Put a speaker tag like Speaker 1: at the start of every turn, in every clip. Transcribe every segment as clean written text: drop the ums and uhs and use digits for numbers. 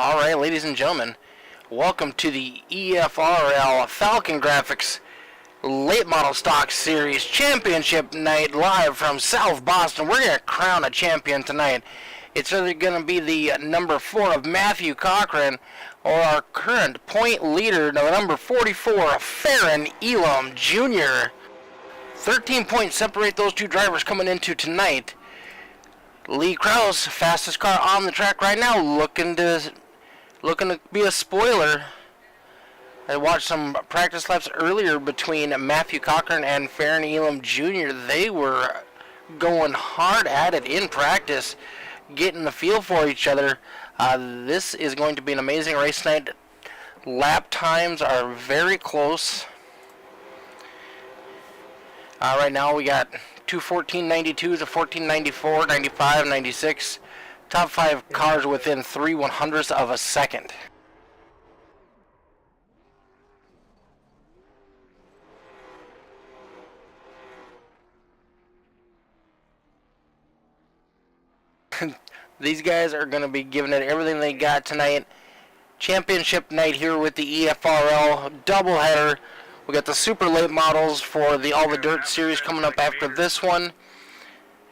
Speaker 1: Alright, ladies and gentlemen, welcome to the EFRL Falcongrafix Late Model Stock Series Championship Night live from South Boston. We're going to crown a champion tonight. It's either going to be the number 4 of Matthew Cochran or our current point leader, the number 44 Farron Elam Jr. 13 points separate those two drivers coming into tonight. Lee Krause, fastest car on the track right now, looking to be a spoiler. I watched some practice laps earlier between Matthew Cochran and Farron Elam Jr. They were going hard at it in practice, getting the feel for each other. This is going to be an amazing race tonight. Lap times are very close. Right now we got two 1492s, a 1494, 95, 96. Top 5 cars within 3/100ths of a second. These guys are going to be giving it everything they got tonight. Championship night here with the EFRL doubleheader. We got the super late models for all the dirt series coming up after this one.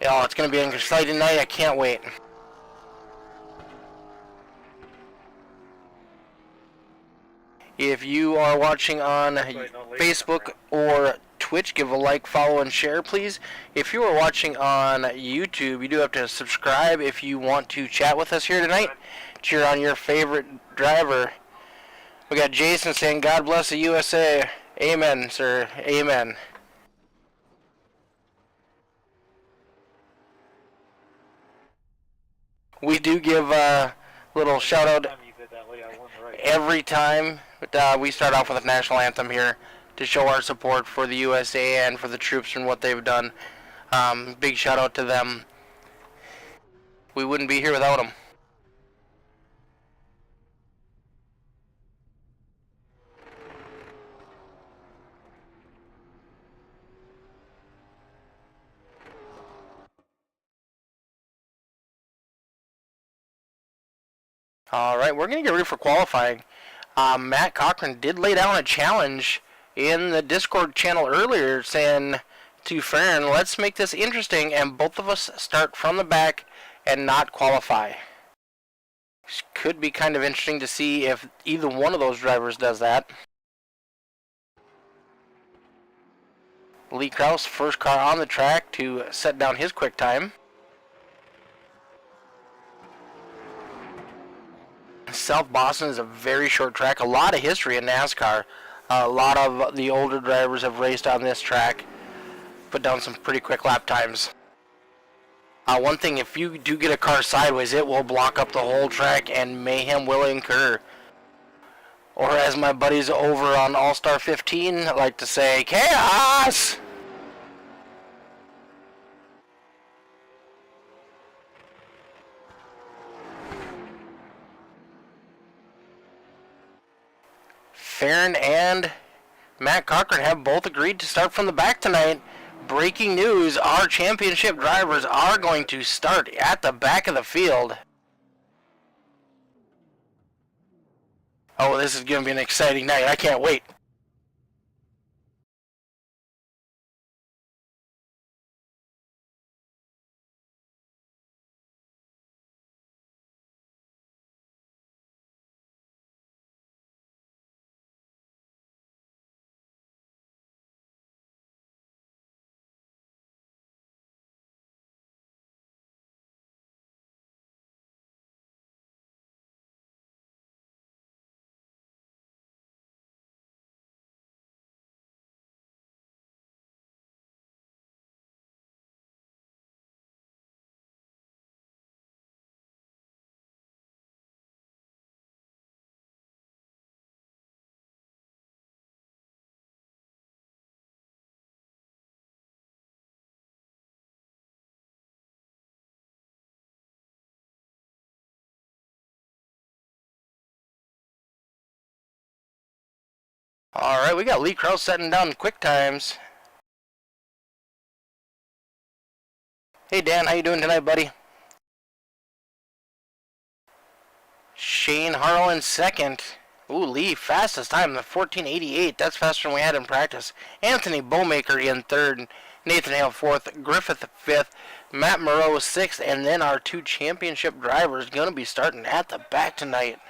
Speaker 1: Oh, it's going to be an exciting night. I can't wait. If you are watching on Facebook or Twitch, give a like, follow, and share, please. If you are watching on YouTube, you do have to subscribe if you want to chat with us here tonight. Cheer on your favorite driver. We got Jason saying, "God bless the USA." Amen, sir. Amen. We do give a little shout out every time. But, we start off with a national anthem here to show our support for the USA and for the troops and what they've done. Big shout out to them. We wouldn't be here without them. Alright, we're going to get ready for qualifying. Matt Cochran did lay down a challenge in the Discord channel earlier saying to Farron, let's make this interesting and both of us start from the back and not qualify. Could be kind of interesting to see if either one of those drivers does that. Lee Krause, first car on the track to set down his quick time. South Boston is a very short track, a lot of history in NASCAR. A lot of the older drivers have raced on this track, put down some pretty quick lap times. One thing, if you do get a car sideways, it will block up the whole track and mayhem will incur. Or as my buddies over on All-Star 15 like to say, chaos! Farron and Matt Cochran have both agreed to start from the back tonight. Breaking news, our championship drivers are going to start at the back of the field. Oh, this is going to be an exciting night. I can't wait. Alright, we got Lee Krause setting down quick times. Hey Dan, how you doing tonight, buddy? Shane Harrell in second. Ooh, Lee, fastest time, the 14:88. That's faster than we had in practice. Anthony Bowmaker in third. Nathan Hale fourth. Griffith fifth. Matt Moreau sixth. And then our two championship drivers going to be starting at the back tonight.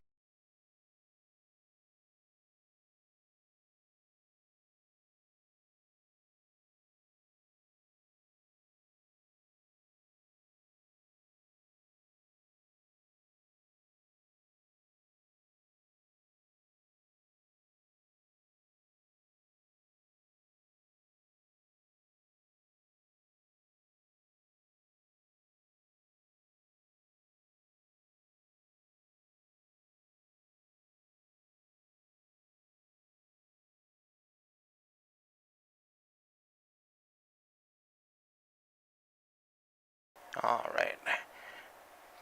Speaker 1: All right.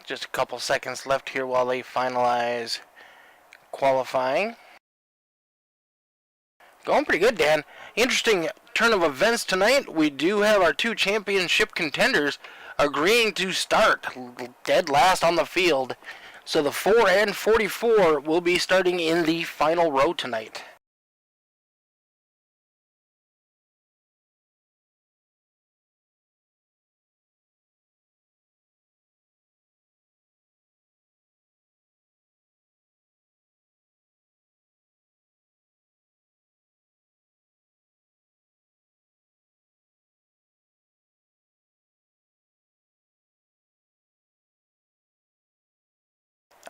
Speaker 1: Just a couple seconds left here while they finalize qualifying. Going pretty good, Dan. Interesting turn of events tonight. We do have our two championship contenders agreeing to start dead last on the field. So the 4 and 44 will be starting in the final row tonight.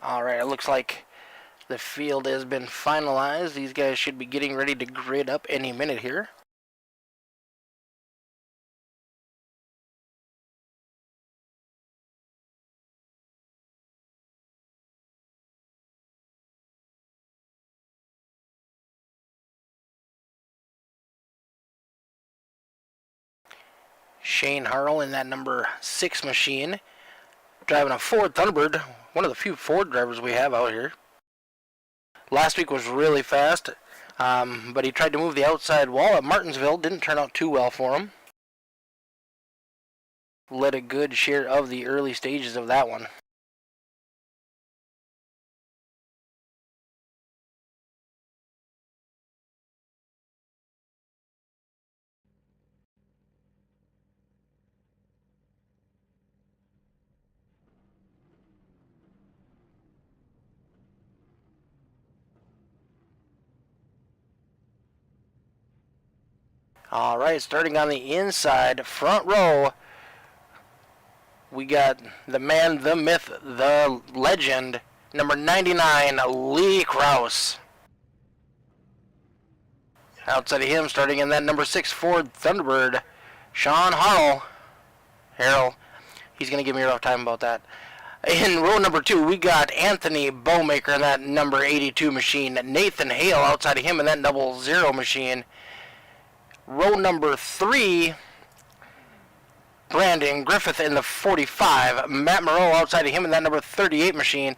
Speaker 1: Alright, it looks like the field has been finalized. These guys should be getting ready to grid up any minute here. Shane Harrell in that number 6 machine, driving a Ford Thunderbird, one of the few Ford drivers we have out here. Last week was really fast, but he tried to move the outside wall at Martinsville. Didn't turn out too well for him. Led a good share of the early stages of that one. All right, starting on the inside, front row, we got the man, the myth, the legend, number 99, Lee Krause. Outside of him, starting in that number 6 Ford Thunderbird, Sean Harrell. He's going to give me a rough time about that. In row number 2, we got Anthony Bowmaker in that number 82 machine. Nathan Hale outside of him in that 00 machine. Row number 3, Brandon Griffith in the 45. Matt Moreau outside of him in that number 38 machine.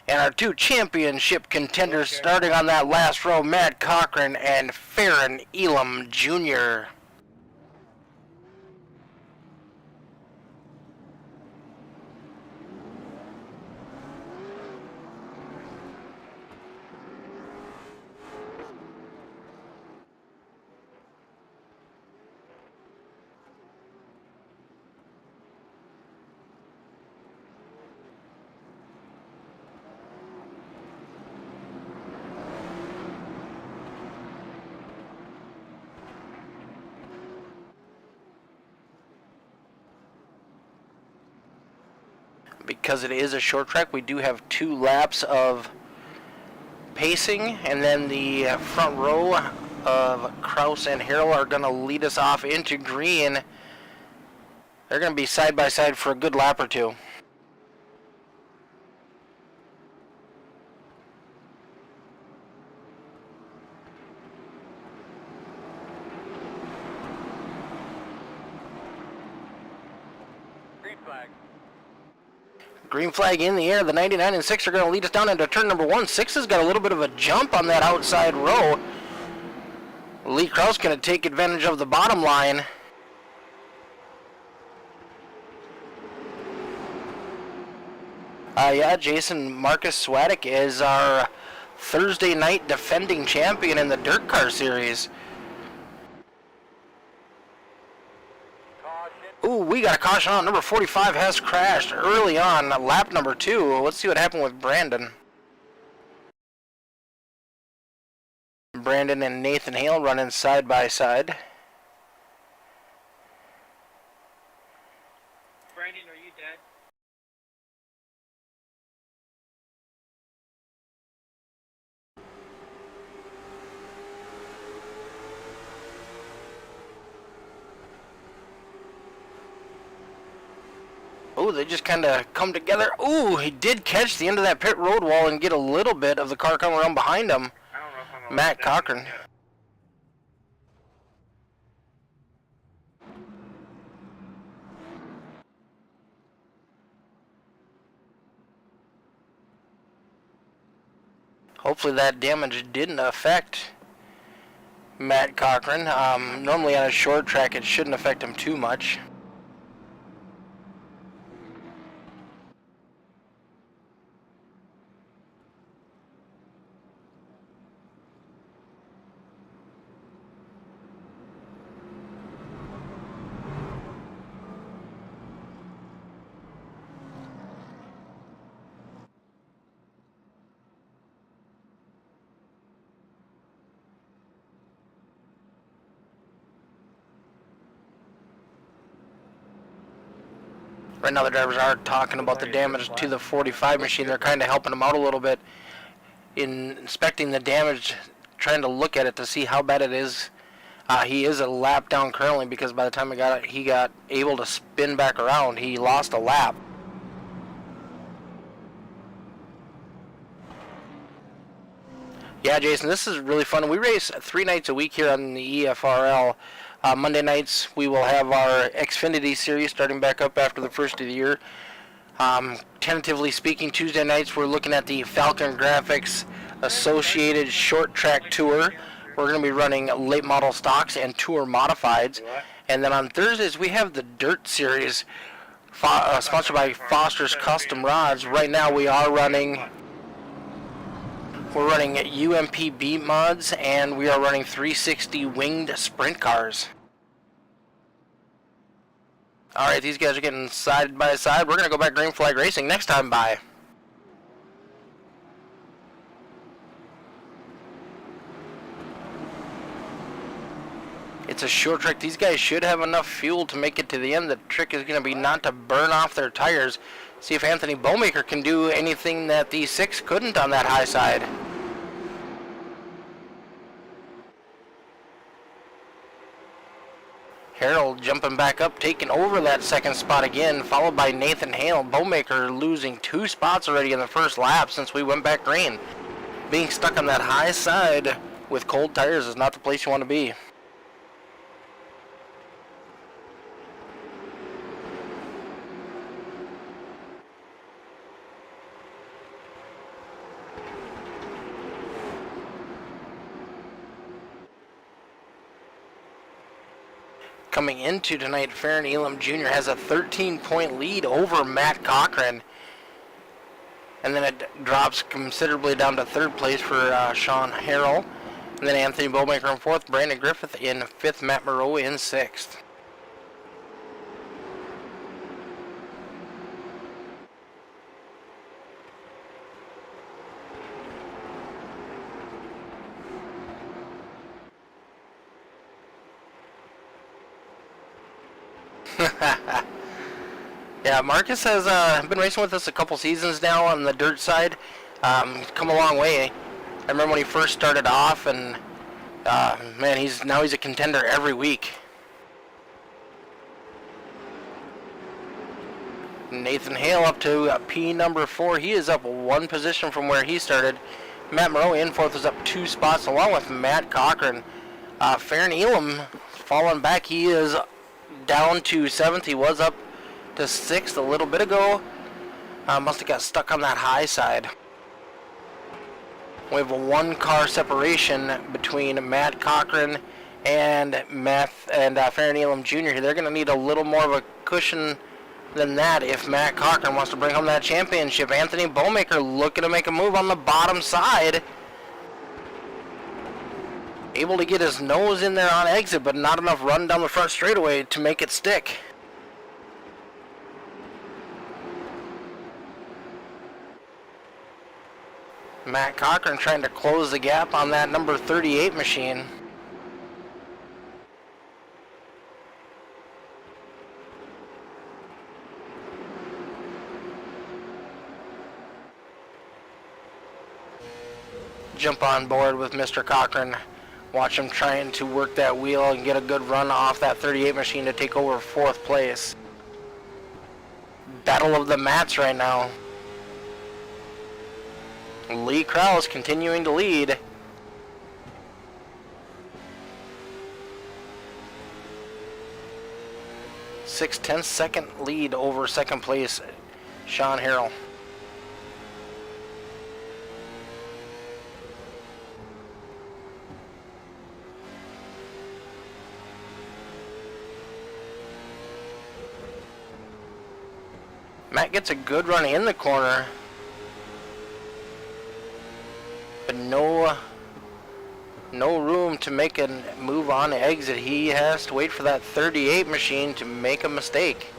Speaker 1: And our two championship contenders starting on that last row, Matt Cochran and Farron Elam Jr. Because it is a short track, we do have 2 laps of pacing, and then the front row of Krause and Harrell are going to lead us off into green. They're going to be side by side for a good lap or 2. Green flag in the air. The 99 and 6 are going to lead us down into turn number 1. 6 has got a little bit of a jump on that outside row. Lee Krause going to take advantage of the bottom line. Yeah, Jason, Marcus Swadek is our Thursday night defending champion in the Dirt Car Series. Ooh, we got a caution on. Number 45 has crashed early on, lap number 2. Let's see what happened with Brandon. Brandon and Nathan Hale running side by side.
Speaker 2: Brandon, are you dead?
Speaker 1: Oh, they just kind of come together. Ooh, he did catch the end of that pit road wall and get a little bit of the car coming around behind him.
Speaker 2: I don't know if I'm
Speaker 1: Matt Cochran. Hopefully that damage didn't affect Matt Cochran. Normally on a short track it shouldn't affect him too much. Right now the drivers are talking about the damage to the 45 machine. They're kind of helping him out a little bit in inspecting the damage, trying to look at it to see how bad it is. He is a lap down currently because by the time he got able to spin back around, he lost a lap. Yeah, Jason, this is really fun. We race 3 nights a week here on the EFRL. Monday nights we will have our Xfinity series starting back up after the first of the year. Tentatively speaking, Tuesday nights we're looking at the Falcongrafix Associated Short Track Tour. We're going to be running late model stocks and tour modifieds. And then on Thursdays we have the Dirt Series sponsored by Foster's Custom Rods. Right now we're running UMPB mods, and we are running 360 winged sprint cars. Alright, these guys are getting side by side. We're going to go back green flag racing next time by. It's a short track. These guys should have enough fuel to make it to the end. The trick is going to be not to burn off their tires. See if Anthony Bowmaker can do anything that the 6 couldn't on that high side. Harold jumping back up, taking over that second spot again, followed by Nathan Hale. Bowmaker losing 2 spots already in the first lap since we went back green. Being stuck on that high side with cold tires is not the place you want to be. Coming into tonight, Farron Elam Jr. has a 13-point lead over Matt Cochran. And then it drops considerably down to 3rd place for Sean Harrell. And then Anthony Bowmaker in 4th, Brandon Griffith in 5th, Matt Moreau in 6th. Yeah, Marcus has been racing with us a couple seasons now on the dirt side. He's come a long way. I remember when he first started off, and man, he's a contender every week. Nathan Hale up to P number 4. He is up 1 position from where he started. Matt Moreau in 4th is up 2 spots, along with Matt Cochran. Farron Elam falling back. He is down to 7th. He was up to 6th a little bit ago. Must have got stuck on that high side. We have a 1-car separation between Matt Cochran and Farron Elam Jr. They're going to need a little more of a cushion than that if Matt Cochran wants to bring home that championship. Anthony Bowmaker looking to make a move on the bottom side. Able to get his nose in there on exit, but not enough run down the front straightaway to make it stick. Matt Cochran trying to close the gap on that number 38 machine. Jump on board with Mr. Cochran. Watch him trying to work that wheel and get a good run off that 38 machine to take over 4th place. Battle of the mats right now. Lee Krause continuing to lead. 6/10 lead over 2nd place, Sean Harrell. Matt gets a good run in the corner, but no room to make a move on exit. He has to wait for that 38 machine to make a mistake.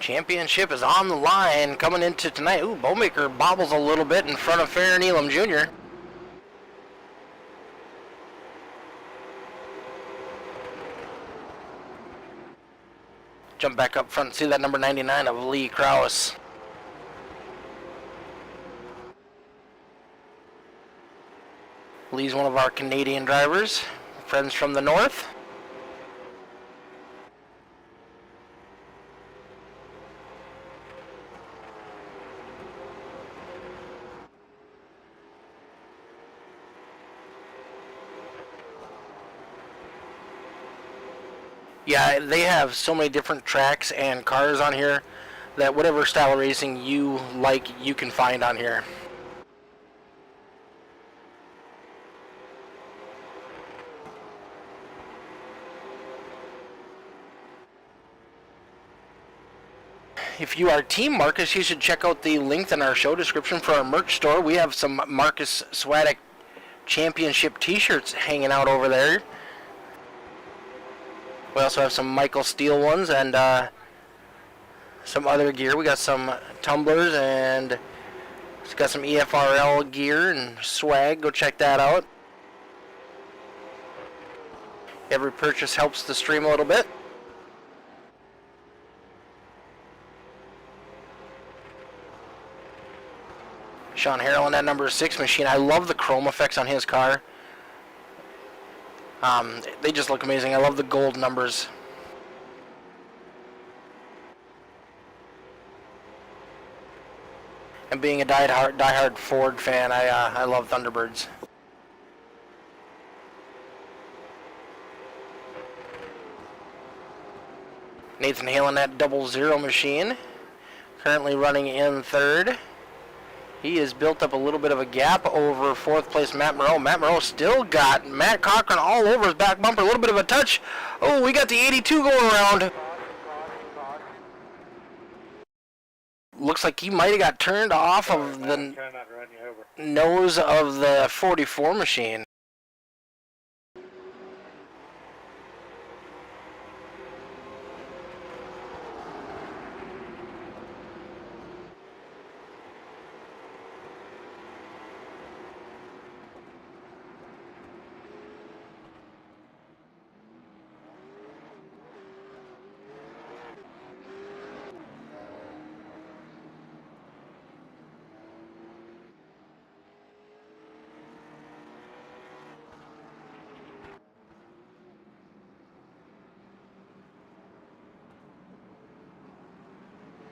Speaker 1: Championship is on the line coming into tonight. Ooh, Bowmaker bobbles a little bit in front of Farron Elam Jr. Jump back up front and see that number 99 of Lee Krause. Lee's one of our Canadian drivers, friends from the north. Yeah, they have so many different tracks and cars on here that whatever style of racing you like, you can find on here. If you are Team Marcus, you should check out the link in our show description for our merch store. We have some Marcus Swadek Championship t-shirts hanging out over there. We also have some Michael Steele ones and some other gear. We got some tumblers and it's got some EFRL gear and swag. Go check that out. Every purchase helps the stream a little bit. Sean Harrell on that number 6 machine. I love the chrome effects on his car. They just look amazing. I love the gold numbers. And being a diehard Ford fan, I love Thunderbirds. Nathan Hale on that 00 machine, currently running in 3rd. He has built up a little bit of a gap over 4th place Matt Moreau. Matt Moreau still got Matt Cochran all over his back bumper. A little bit of a touch. Oh, we got the 82 going around. Looks like he might have got turned off of the nose of the 44 machine.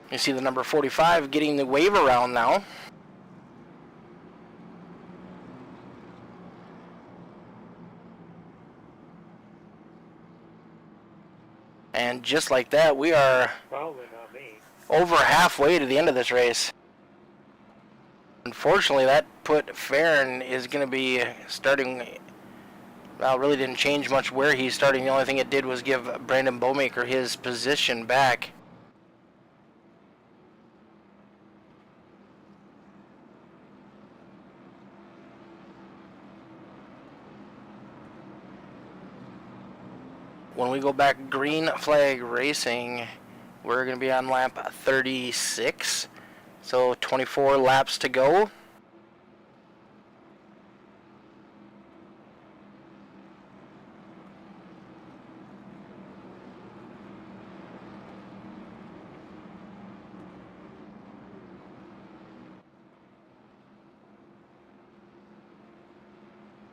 Speaker 1: You see the number 45 getting the wave around now. And just like that, we are
Speaker 2: Probably not me.
Speaker 1: over halfway to the end of this race. Unfortunately, that put Farron is going to be starting. Well, it really didn't change much where he's starting. The only thing it did was give Brandon Bowmaker his position back. When we go back green flag racing, we're going to be on lap 36. So 24 laps to go.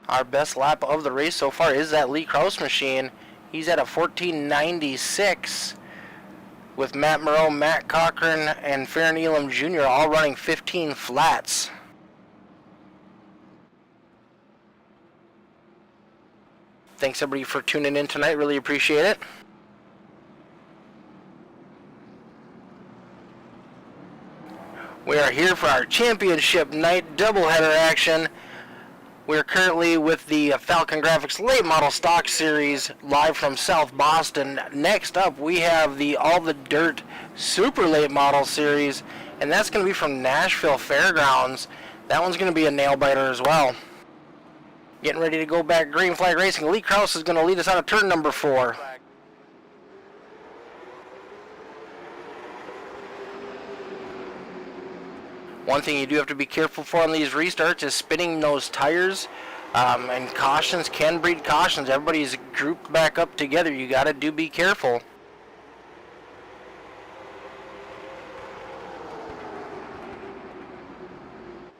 Speaker 1: Our best lap of the race so far is that Lee Kraus machine. He's at a 14:96 with Matt Moreau, Matt Cochran, and Farron Elam Jr. all running 15 flats. Thanks everybody for tuning in tonight. Really appreciate it. We are here for our championship night doubleheader action. We're currently with the Falcongrafix Late Model Stock Series live from South Boston. Next up, we have the All the Dirt Super Late Model Series, and that's going to be from Nashville Fairgrounds. That one's going to be a nail biter as well. Getting ready to go back green flag racing. Lee Kraus is going to lead us out of turn number 4. One thing you do have to be careful for on these restarts is spinning those tires, and cautions can breed cautions. Everybody's grouped back up together. You got to be careful.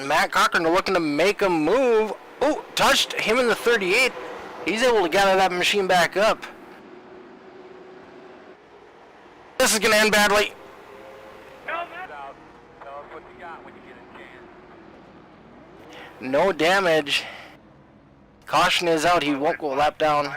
Speaker 1: Matt Cochran looking to make a move. Oh, touched him in the 38. He's able to gather that machine back up. This is going to end badly. No damage. Caution is out. He won't go lap down.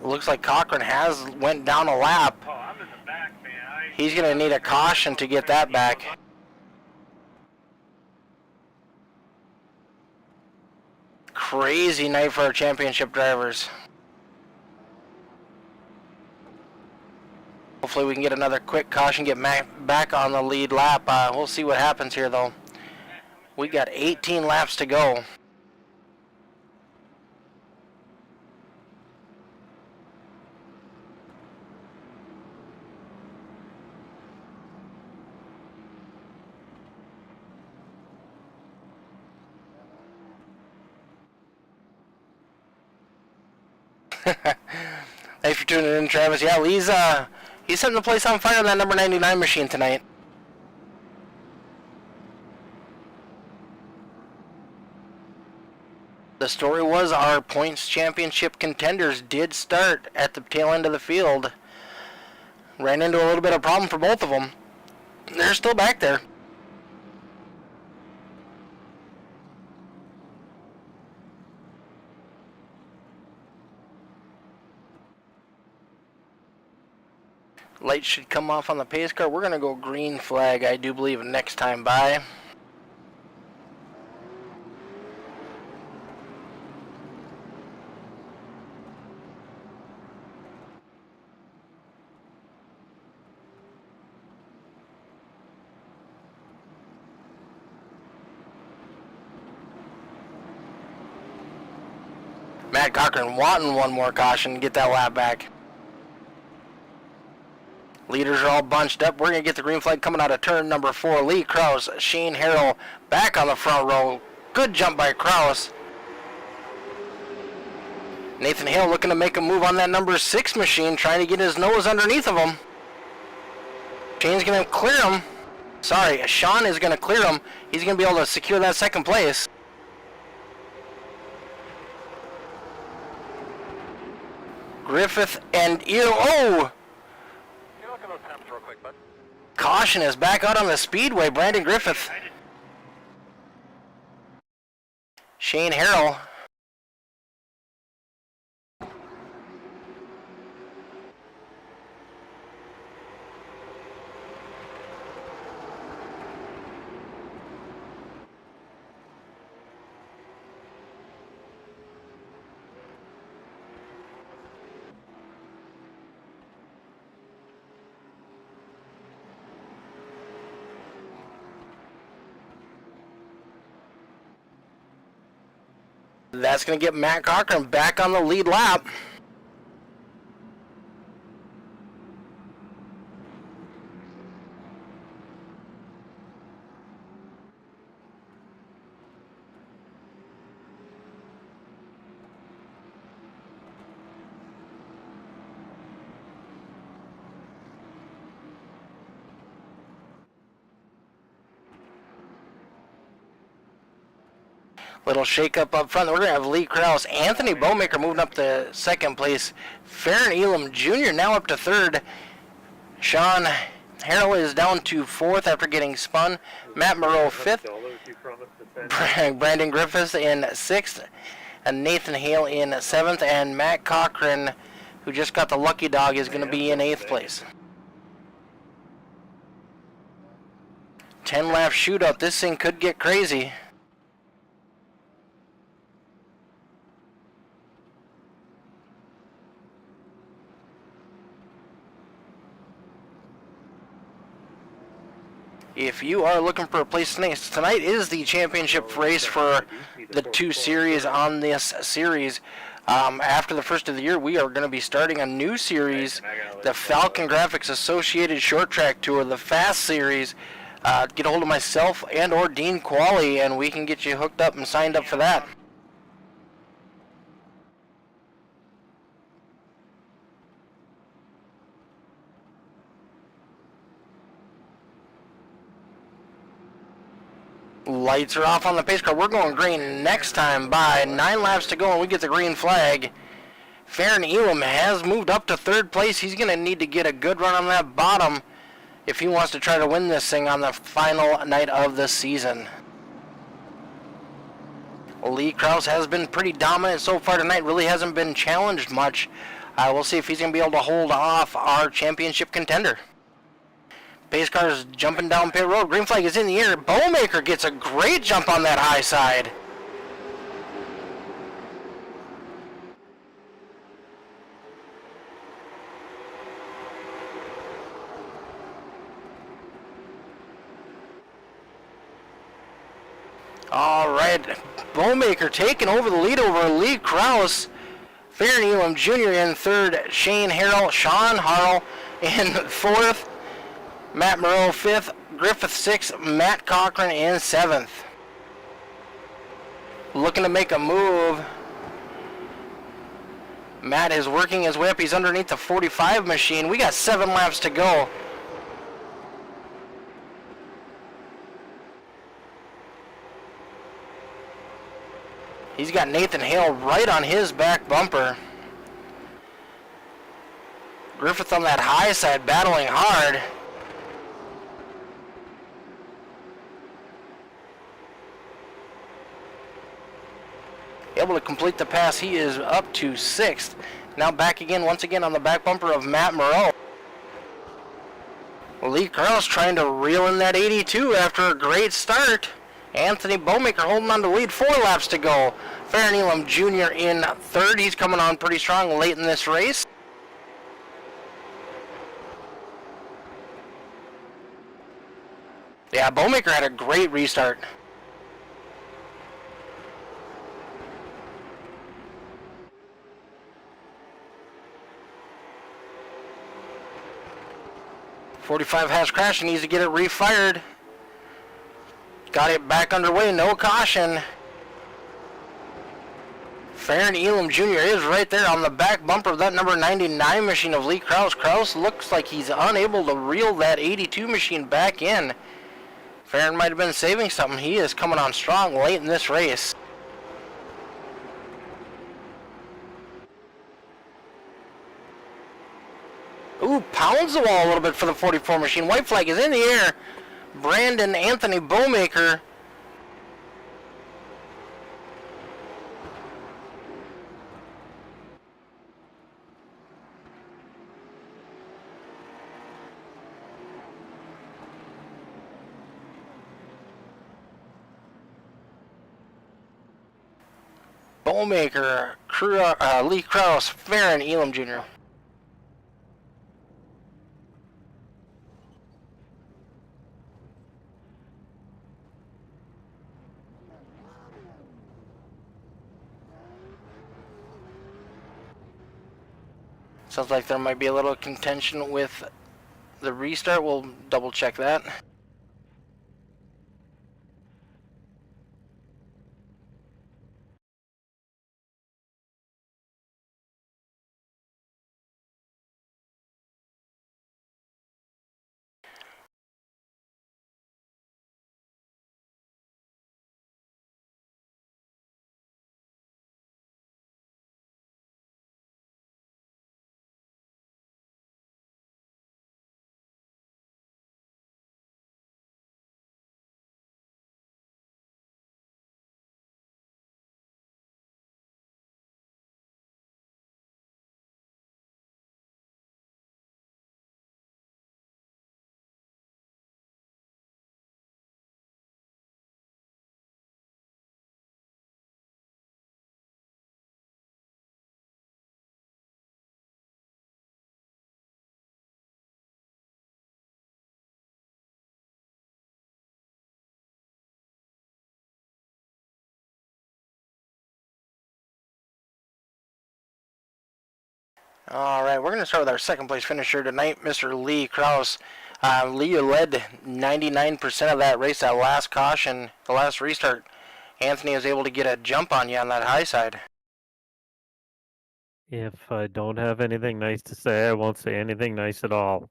Speaker 1: Looks like Cochran has went down a lap.
Speaker 2: Oh, I'm in the back, man.
Speaker 1: He's going to need a caution to get that back. Crazy night for our championship drivers. Hopefully we can get another quick caution, get back on the lead lap. We'll see what happens here though. We got 18 laps to go. Thanks for tuning in, Travis. Yeah, he's setting the place on fire on that number 99 machine tonight. The story was our points championship contenders did start at the tail end of the field. Ran into a little bit of problem for both of them. They're still back there. Lights should come off on the pace car. We're going to go green flag, I do believe, next time by. Matt Cochran wanting one more caution to get that lap back. Leaders are all bunched up. We're going to get the green flag coming out of turn number 4. Lee Krause, Shane Harrell back on the front row. Good jump by Krause. Nathan Hale looking to make a move on that number 6 machine, trying to get his nose underneath of him. Shane's going to clear him. Sorry, Sean is going to clear him. He's going to be able to secure that second place. Griffith and oh! Caution is back out on the speedway. Brandon Griffith. Shane Harrell. That's going to get Matt Cochran back on the lead lap. Little shake up front. We're going to have Lee Krause, Anthony Bowmaker moving up to second place. Farron Elam Jr. now up to third. Sean Harrell is down to fourth after getting spun. Matt Moreau fifth. Brandon Griffiths in sixth. And Nathan Hale in seventh. And Matt Cochran, who just got the lucky dog, is going to be in eighth place. 10-lap shootout. This thing could get crazy. If you are looking for a place tonight is the championship race for the 2 series on this series. After the first of the year, we are going to be starting a new series, the Falcongrafix Associated Short Track Tour, the Fast Series. Get a hold of myself and or Dean Qualley, and we can get you hooked up and signed up for that. Lights are off on the pace car. We're going green next time by 9 laps to go, and we get the green flag. Farron Elam has moved up to third place. He's going to need to get a good run on that bottom if he wants to try to win this thing on the final night of the season. Lee Krause has been pretty dominant so far tonight. Really hasn't been challenged much. We'll see if he's going to be able to hold off our championship contender. Pace car is jumping down pit road. Green flag is in the air. Bowmaker gets a great jump on that high side. All right, Bowmaker taking over the lead over Lee Krause. Farron Elam Jr. in third. Shane Harrell, Sean Harrell in fourth. Matt Moreau 5th, Griffith 6th, Matt Cochran in 7th. Looking to make a move. Matt is working his way up. He's underneath the 45 machine. We got 7 laps to go. He's got Nathan Hale right on his back bumper. Griffith on that high side battling hard. Able to complete the pass. He is up to 6th. Now back again, once again on the back bumper of Matt Moreau. Lee Krause trying to reel in that 82 after a great start. Anthony Bowmaker holding on to lead. 4 laps to go. Farron Elam Jr. in third. He's coming on pretty strong late in this race. Yeah, Bowmaker had a great restart. 45 has crashed and needs to get it refired. Got it back underway, no caution. Farron Elam Jr. is right there on the back bumper of that number 99 machine of Lee Kraus. Kraus looks like he's unable to reel that 82 machine back in. Farron might have been saving something. He is coming on strong late in this race. Ooh, pounds the wall a little bit for the 44 machine. White flag is in the air. Brandon Anthony Bowmaker. Bowmaker, Lee Kraus, Farron Elam Jr. Sounds like there might be a little contention with the restart. We'll double check that. Alright, we're going to start with our second place finisher tonight, Mr. Lee Kraus. Lee led 99% of that race, that last caution, the last restart. Anthony was able to get a jump on you on that high side.
Speaker 3: If I don't have anything nice to say, I won't say anything nice at all.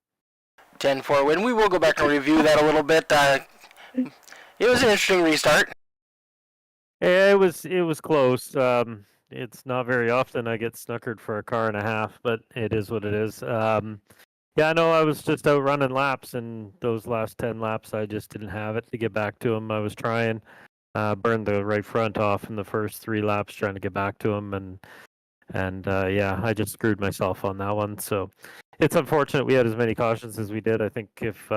Speaker 1: 10-4 win. We will go back and review that a little bit. It was an interesting restart.
Speaker 3: It was close. It's not very often I get snookered for a car and a half, but it is what it is. Yeah, no, I was just out running laps, and those last 10 laps, I just didn't have it to get back to him. I was trying, burned the right front off in the first 3 laps trying to get back to him, and yeah, I just screwed myself on that one. So it's unfortunate we had as many cautions as we did. I think if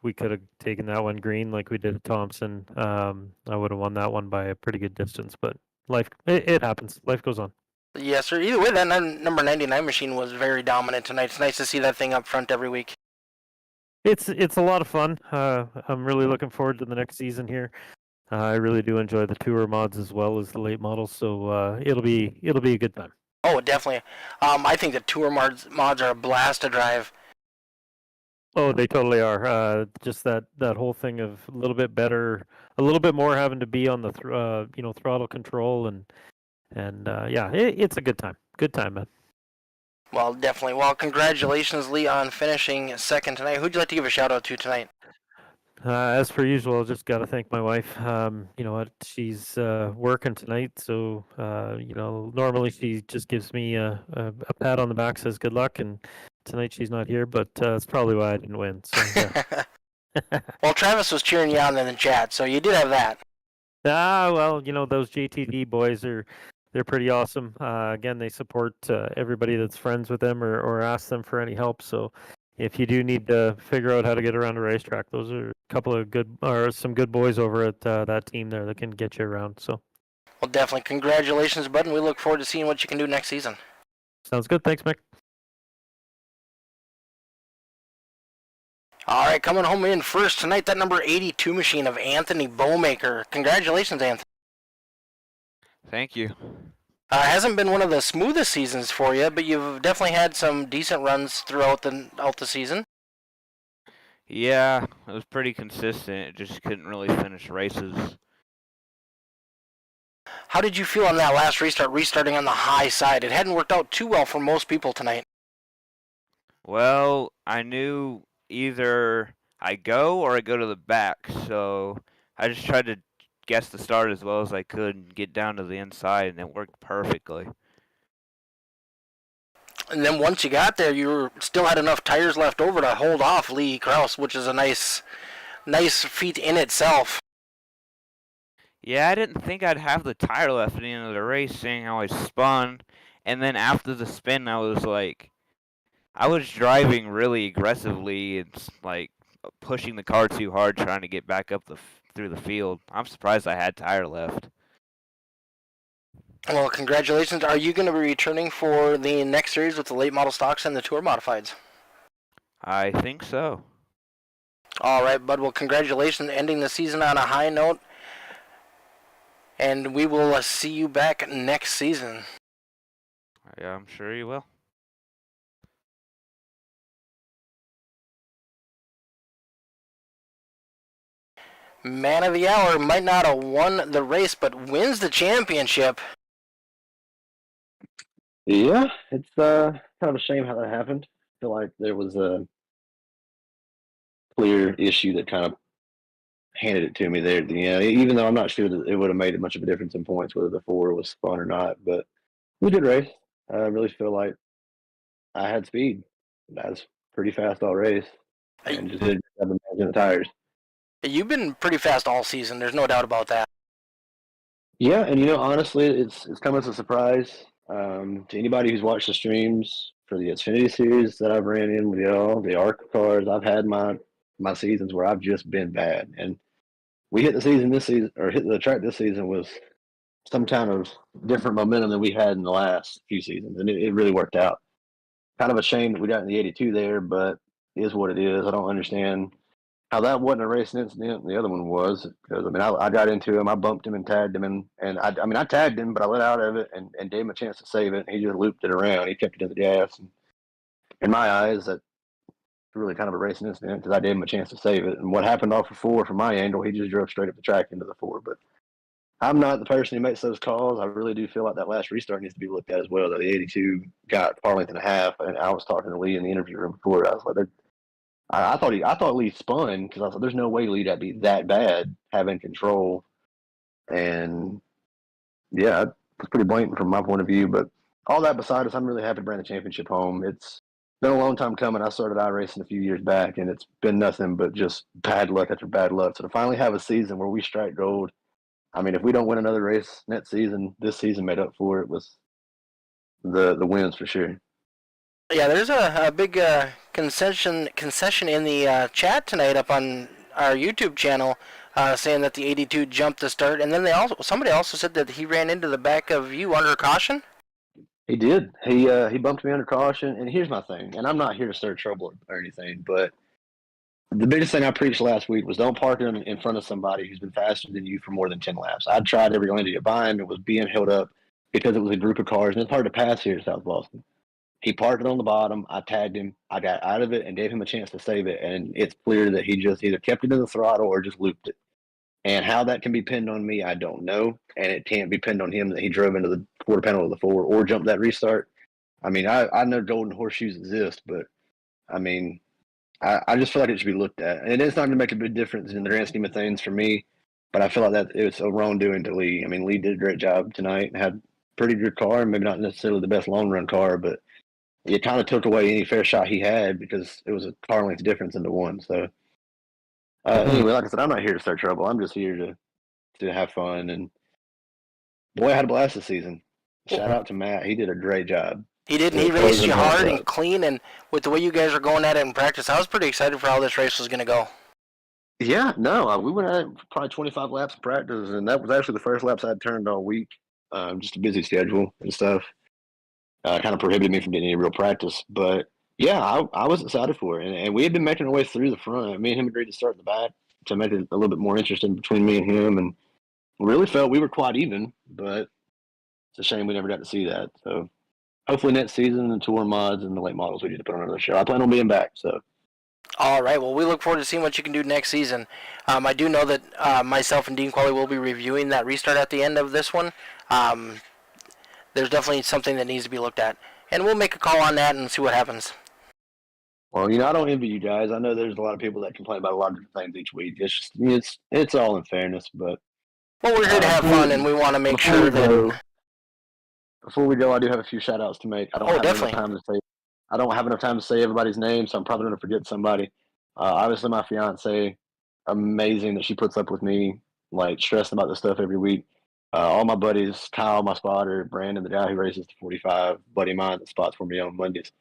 Speaker 3: we could have taken that one green like we did at Thompson, I would have won that one by a pretty good distance, but life, it happens. Life goes on.
Speaker 1: Yes, sir. Either way, that number 99 machine was very dominant tonight. It's nice to see that thing up front every week.
Speaker 3: It's a lot of fun. I'm really looking forward to the next season here. I really do enjoy the tour mods as well as the late models, so it'll be a good time.
Speaker 1: Oh, definitely. I think the tour mods are a blast to drive.
Speaker 3: Oh, they totally are. Just that whole thing of a little bit better, a little bit more having to be on the throttle control and yeah, it's a good time. Good time, man.
Speaker 1: Well, definitely. Well, congratulations, Lee, on finishing second tonight. Who'd you like to give a shout out to tonight?
Speaker 3: As per usual, just got to thank my wife. You know what? She's working tonight, so normally she just gives me a pat on the back, says good luck, and tonight she's not here, but it's probably why I didn't win. So yeah.
Speaker 1: Well, Travis was cheering you on in the chat, so you did have that.
Speaker 3: Well, those JTD boys they're pretty awesome. Again, they support everybody that's friends with them or ask them for any help. So if you do need to figure out how to get around a racetrack, those are a couple of some good boys over at that team there that can get you around. So,
Speaker 1: well, definitely congratulations, bud, and we look forward to seeing what you can do next season.
Speaker 3: Sounds good. Thanks, Mick.
Speaker 1: All right, coming home in first tonight, that number 82 machine of Anthony Bowmaker. Congratulations, Anthony.
Speaker 4: Thank you.
Speaker 1: Hasn't been one of the smoothest seasons for you, but you've definitely had some decent runs throughout the season.
Speaker 4: Yeah, it was pretty consistent. It just couldn't really finish races.
Speaker 1: How did you feel on that last restart, restarting on the high side? It hadn't worked out too well for most people tonight.
Speaker 4: Well, I knew either I go or I go to the back, so I just tried to guess the start as well as I could and get down to the inside, and it worked perfectly.
Speaker 1: And then once you got there, you still had enough tires left over to hold off Lee Kraus, which is a nice feat in itself.
Speaker 4: Yeah, I didn't think I'd have the tire left at the end of the race, seeing how I spun. And then after the spin, I was driving really aggressively and like pushing the car too hard, trying to get back up through the field. I'm surprised I had tire left.
Speaker 1: Well, congratulations. Are you going to be returning for the next series with the late model stocks and the tour modifieds?
Speaker 4: I think so.
Speaker 1: All right, bud. Well, congratulations, ending the season on a high note. And we will see you back next season.
Speaker 4: Yeah, I'm sure you will.
Speaker 1: Man of the hour might not have won the race, but wins the championship.
Speaker 5: Yeah, it's kind of a shame how that happened. I feel like there was a clear issue that kind of handed it to me there at the end, even though I'm not sure that it would have made much of a difference in points whether the 4 was fun or not. But it was a good race. I really feel like I had speed. I was pretty fast all race and just did have the managing the tires.
Speaker 1: You've been pretty fast all season. There's no doubt about that.
Speaker 5: Yeah, and honestly, it's come as a surprise to anybody who's watched the streams for the Xfinity series that I've ran in with y'all, the ARC cars. I've had my seasons where I've just been bad, and we hit the track this season with some kind of different momentum than we had in the last few seasons, and it really worked out. Kind of a shame that we got in the 82 there, but it is what it is. I don't understand how that wasn't a racing incident and the other one was, because I got into him, I bumped him and tagged him, and I tagged him, but I let out of it and gave him a chance to save it, and he just looped it around. He kept it in the gas, and in my eyes, that's really kind of a racing incident because I gave him a chance to save it. And what happened off of 4 from my angle, he just drove straight up the track into the 4. But I'm not the person who makes those calls. I really do feel like that last restart needs to be looked at as well. That the 82 got car length and a half, and I was talking to Lee in the interview room before. I was like, I thought Lee spun because I thought there's no way Lee'd be that bad having control, and yeah, it was pretty blatant from my point of view. But all that beside us, I'm really happy to bring the championship home. It's been a long time coming. I started iRacing a few years back, and it's been nothing but just bad luck after bad luck. So to finally have a season where we strike gold, I mean, if we don't win another race next season, this season made up for it with the wins for sure.
Speaker 1: Yeah, there's a big concession in the chat tonight up on our YouTube channel, saying that the 82 jumped the start, and then somebody also said that he ran into the back of you under caution.
Speaker 5: He did. He bumped me under caution, and here's my thing. And I'm not here to stir trouble or anything, but the biggest thing I preached last week was don't park in front of somebody who's been faster than you for more than 10 laps. I tried every lane to get by him. It was being held up because it was a group of cars, and it's hard to pass here in South Boston. He parked it on the bottom. I tagged him. I got out of it and gave him a chance to save it, and it's clear that he just either kept it in the throttle or just looped it. And how that can be pinned on me, I don't know. And it can't be pinned on him that he drove into the quarter panel of the 4 or jumped that restart. I mean, I know golden horseshoes exist, but I mean, I just feel like it should be looked at. And it's not going to make a big difference in the grand scheme of things for me, but I feel like that it's a wrongdoing to Lee. I mean, Lee did a great job tonight and had a pretty good car, maybe not necessarily the best long run car, but it kind of took away any fair shot he had because it was a car length difference into one. So anyway, like I said, I'm not here to start trouble. I'm just here to have fun. And boy, I had a blast this season. Shout out to Matt. He did a great job.
Speaker 1: He did, and he raced you hard and clean, and with the way you guys are going at it in practice, I was pretty excited for how this race was going to go.
Speaker 5: Yeah, no, we went at it probably 25 laps of practice, and that was actually the first laps I'd turned all week. Just a busy schedule and stuff. Kind of prohibited me from getting any real practice. But yeah, I was excited for it. And we had been making our way through the front. Me and him agreed to start in the back to make it a little bit more interesting between me and him. And really felt we were quite even, but it's a shame we never got to see that. So hopefully next season, the tour mods and the late models, we need to put on another show. I plan on being back. So
Speaker 1: All right. Well, we look forward to seeing what you can do next season. I do know that myself and Dean Qualley will be reviewing that restart at the end of this one. There's definitely something that needs to be looked at, and we'll make a call on that and see what happens.
Speaker 5: Well, I don't envy you guys. I know there's a lot of people that complain about a lot of different things each week. It's just, it's all in fairness, but
Speaker 1: Well, we're here to have fun, and we want to make sure that.
Speaker 5: Before we go, I do have a few shout outs to make. I don't have enough time to say. I don't have enough time to say everybody's name, so I'm probably going to forget somebody. Obviously, my fiance, amazing that she puts up with me, like stressing about this stuff every week. All my buddies, Kyle, my spotter, Brandon, the guy who races the 45, buddy of mine that spots for me on Mondays.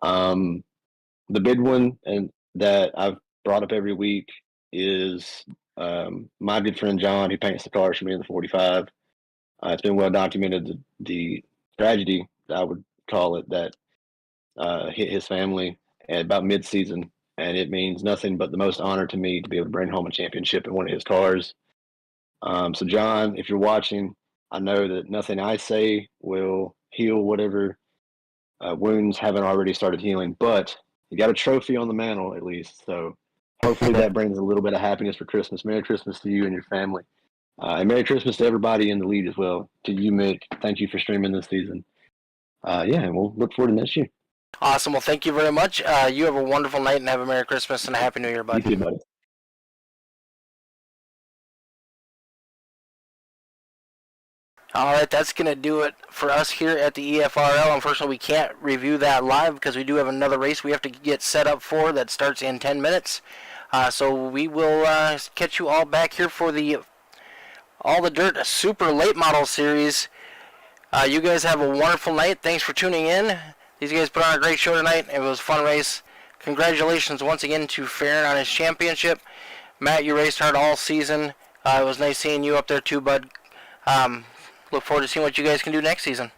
Speaker 5: The big one and that I've brought up every week is my good friend John, who paints the cars for me in the 45. It's been well documented the tragedy, I would call it, that hit his family at about mid-season, and it means nothing but the most honor to me to be able to bring home a championship in one of his cars. So, John, if you're watching, I know that nothing I say will heal whatever wounds haven't already started healing, but you got a trophy on the mantle at least. So hopefully that brings a little bit of happiness for Christmas. Merry Christmas to you and your family. And Merry Christmas to everybody in the lead as well. To you, Mick. Thank you for streaming this season. And we'll look forward to next year.
Speaker 1: Awesome. Well, thank you very much. You have a wonderful night and have a Merry Christmas and a Happy New Year, bud.
Speaker 5: You too, buddy.
Speaker 1: All right, that's going to do it for us here at the EFRL. Unfortunately, we can't review that live because we do have another race we have to get set up for that starts in 10 minutes. So we will catch you all back here for the All the Dirt Super Late Model Series. You guys have a wonderful night. Thanks for tuning in. These guys put on a great show tonight. It was a fun race. Congratulations once again to Farron on his championship. Matt, you raced hard all season. It was nice seeing you up there too, bud. Look forward to seeing what you guys can do next season.